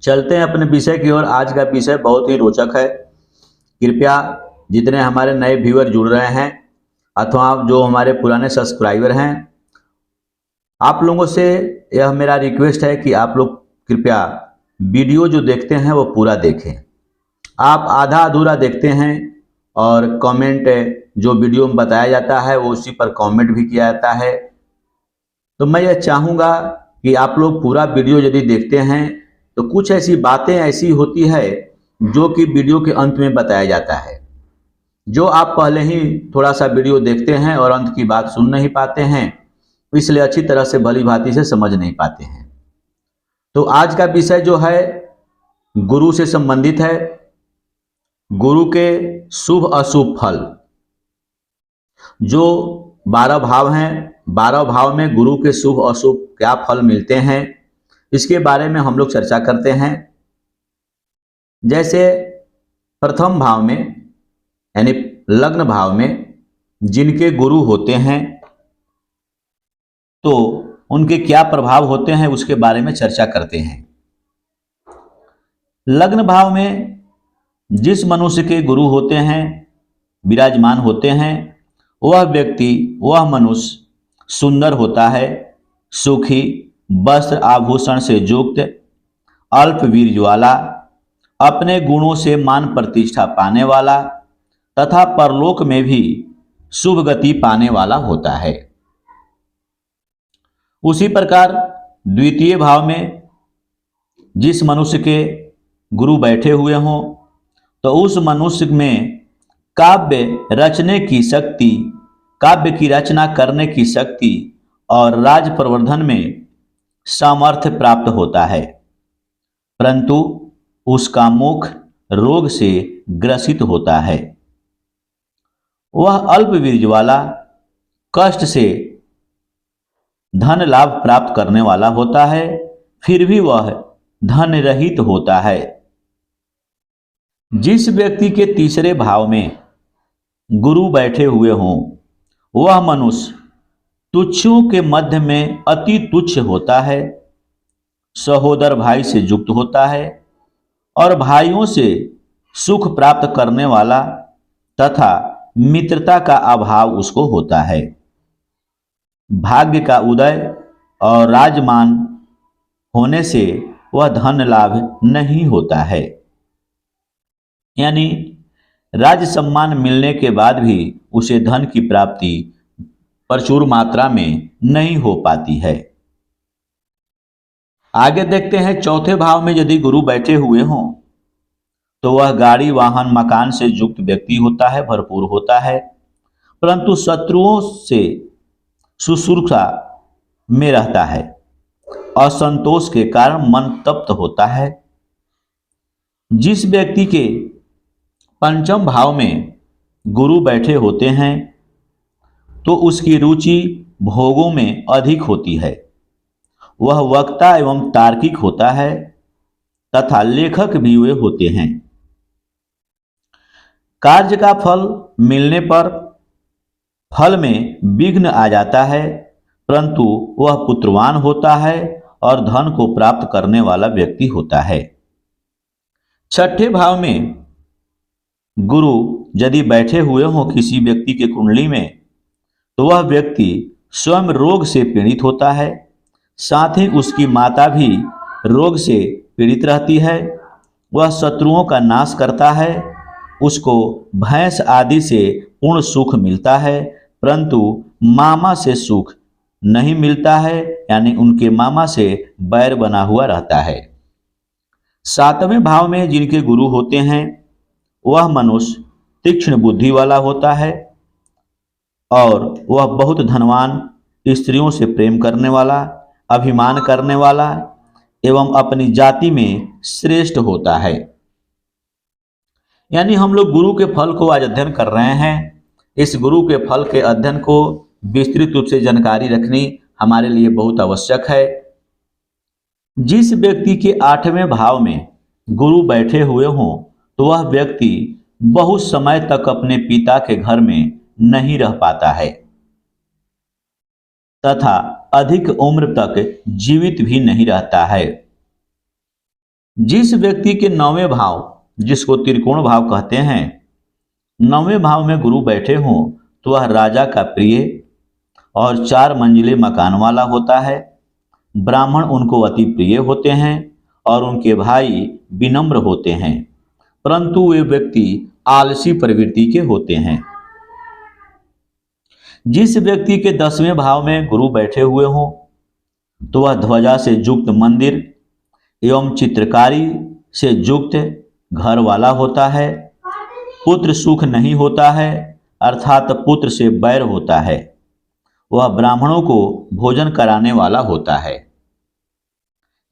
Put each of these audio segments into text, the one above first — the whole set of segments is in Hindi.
चलते हैं अपने विषय की ओर। आज का विषय बहुत ही रोचक है। कृपया जितने हमारे नए व्यूअर जुड़ रहे हैं अथवा जो हमारे पुराने सब्सक्राइबर हैं, आप लोगों से यह मेरा रिक्वेस्ट है कि आप लोग कृपया वीडियो जो देखते हैं वो पूरा देखें। आप आधा अधूरा देखते हैं और कमेंट जो वीडियो में बताया जाता है वो उसी पर कमेंट भी किया जाता है। तो मैं यह चाहूँगा कि आप लोग पूरा वीडियो यदि देखते हैं तो कुछ ऐसी बातें ऐसी होती है जो कि वीडियो के अंत में बताया जाता है, जो आप पहले ही थोड़ा सा वीडियो देखते हैं और अंत की बात सुन नहीं पाते हैं, इसलिए अच्छी तरह से भली भांति से समझ नहीं पाते हैं। तो आज का विषय जो है गुरु से संबंधित है। गुरु के शुभ अशुभ फल, जो 12 भाव हैं, 12 भाव में गुरु के शुभ अशुभ क्या फल मिलते हैं, इसके बारे में हम लोग चर्चा करते हैं। जैसे प्रथम भाव में यानी लग्न भाव में जिनके गुरु होते हैं तो उनके क्या प्रभाव होते हैं उसके बारे में चर्चा करते हैं। लग्न भाव में जिस मनुष्य के गुरु होते हैं, विराजमान होते हैं, वह व्यक्ति, वह मनुष्य सुंदर होता है, सुखी, वस्त्र आभूषण से युक्त, अल्प वीर्य वाला, अपने गुणों से मान प्रतिष्ठा पाने वाला तथा परलोक में भी शुभ गति पाने वाला होता है। उसी प्रकार द्वितीय भाव में जिस मनुष्य के गुरु बैठे हुए हों तो उस मनुष्य में काव्य रचने की शक्ति, काव्य की रचना करने की शक्ति और राज प्रवर्धन में सामर्थ्य प्राप्त होता है, परंतु उसका मुख रोग से ग्रसित होता है। वह अल्प वीर्य वाला, कष्ट से धन लाभ प्राप्त करने वाला होता है, फिर भी वह धन रहित होता है। जिस व्यक्ति के तीसरे भाव में गुरु बैठे हुए हों वह मनुष्य तुच्छों के मध्य में अति तुच्छ होता है, सहोदर भाई से युक्त होता है और भाइयों से सुख प्राप्त करने वाला तथा मित्रता का अभाव उसको होता है। भाग्य का उदय और राजमान होने से वह धन लाभ नहीं होता है, यानी राज सम्मान मिलने के बाद भी उसे धन की प्राप्ति प्रचुर मात्रा में नहीं हो पाती है। आगे देखते हैं चौथे भाव में यदि गुरु बैठे हुए हों तो वह गाड़ी वाहन मकान से युक्त व्यक्ति होता है, भरपूर होता है, परंतु शत्रुओं से सुसुरक्षा में रहता है। असंतोष के कारण मन तप्त होता है। जिस व्यक्ति के पंचम भाव में गुरु बैठे होते हैं तो उसकी रुचि भोगों में अधिक होती है। वह वक्ता एवं तार्किक होता है तथा लेखक भी वे होते हैं। कार्य का फल मिलने पर फल में विघ्न आ जाता है, परंतु वह पुत्रवान होता है और धन को प्राप्त करने वाला व्यक्ति होता है। छठे भाव में गुरु यदि बैठे हुए हों किसी व्यक्ति के कुंडली में तो वह व्यक्ति स्वयं रोग से पीड़ित होता है, साथ ही उसकी माता भी रोग से पीड़ित रहती है। वह शत्रुओं का नाश करता है, उसको भैंस आदि से पूर्ण सुख मिलता है, परंतु मामा से सुख नहीं मिलता है, यानी उनके मामा से बैर बना हुआ रहता है। सातवें भाव में जिनके गुरु होते हैं वह मनुष्य तीक्ष्ण बुद्धि वाला होता है और वह बहुत धनवान, स्त्रियों से प्रेम करने वाला, अभिमान करने वाला एवं अपनी जाति में श्रेष्ठ होता है। यानी हम लोग गुरु के फल को आज अध्ययन कर रहे हैं। इस गुरु के फल के अध्ययन को विस्तृत रूप से जानकारी रखनी हमारे लिए बहुत आवश्यक है। जिस व्यक्ति के 8वें भाव में गुरु बैठे हुए हों तो वह व्यक्ति बहुत समय तक अपने पिता के घर में नहीं रह पाता है तथा अधिक उम्र तक जीवित भी नहीं रहता है। जिस व्यक्ति के नौवें भाव, जिसको त्रिकोण भाव कहते हैं, नौवें भाव में गुरु बैठे हों तो वह राजा का प्रिय और 4 मंजिले मकान वाला होता है। ब्राह्मण उनको अति प्रिय होते हैं और उनके भाई विनम्र होते हैं, परंतु वे व्यक्ति आलसी प्रवृत्ति के होते हैं। जिस व्यक्ति के 10वें भाव में गुरु बैठे हुए हों तो वह ध्वजा से युक्त मंदिर एवं चित्रकारी से युक्त घर वाला होता है। पुत्र सुख नहीं होता है, अर्थात पुत्र से बैर होता है। वह ब्राह्मणों को भोजन कराने वाला होता है।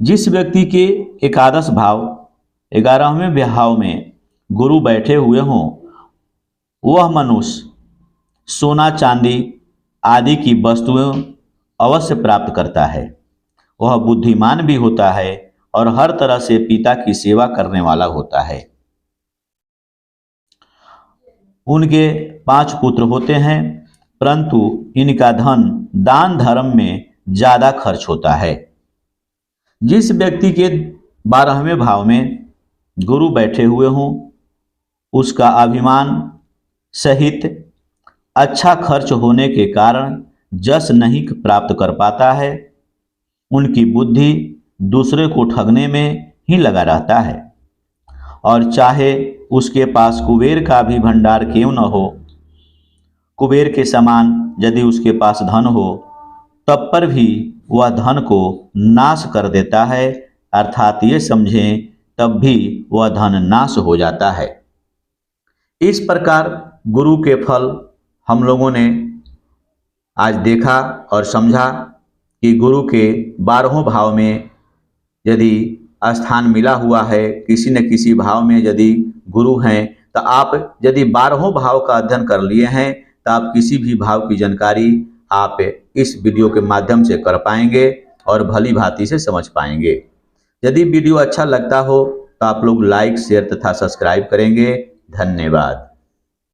जिस व्यक्ति के एकादश भाव 11वें भाव में गुरु बैठे हुए हों वह मनुष्य सोना चांदी आदि की वस्तुएं अवश्य प्राप्त करता है। वह बुद्धिमान भी होता है और हर तरह से पिता की सेवा करने वाला होता है। उनके 5 पुत्र होते हैं, परंतु इनका धन दान धर्म में ज़्यादा खर्च होता है। जिस व्यक्ति के 12वें भाव में गुरु बैठे हुए हों उसका अभिमान सहित अच्छा खर्च होने के कारण जस नहीं प्राप्त कर पाता है। उनकी बुद्धि दूसरे को ठगने में ही लगा रहता है और चाहे उसके पास कुबेर का भी भंडार क्यों न हो, कुबेर के समान यदि उसके पास धन हो तब पर भी वह धन को नाश कर देता है, अर्थात ये समझें तब भी वह धन नाश हो जाता है। इस प्रकार गुरु के फल हम लोगों ने आज देखा और समझा कि गुरु के 12वें भाव में यदि स्थान मिला हुआ है, किसी न किसी भाव में यदि गुरु हैं, तो आप यदि 12वें भाव का अध्ययन कर लिए हैं तो आप किसी भी भाव की जानकारी आप इस वीडियो के माध्यम से कर पाएंगे और भली भांति से समझ पाएंगे। यदि वीडियो अच्छा लगता हो तो आप लोग लाइक शेयर तथा सब्सक्राइब करेंगे। धन्यवाद।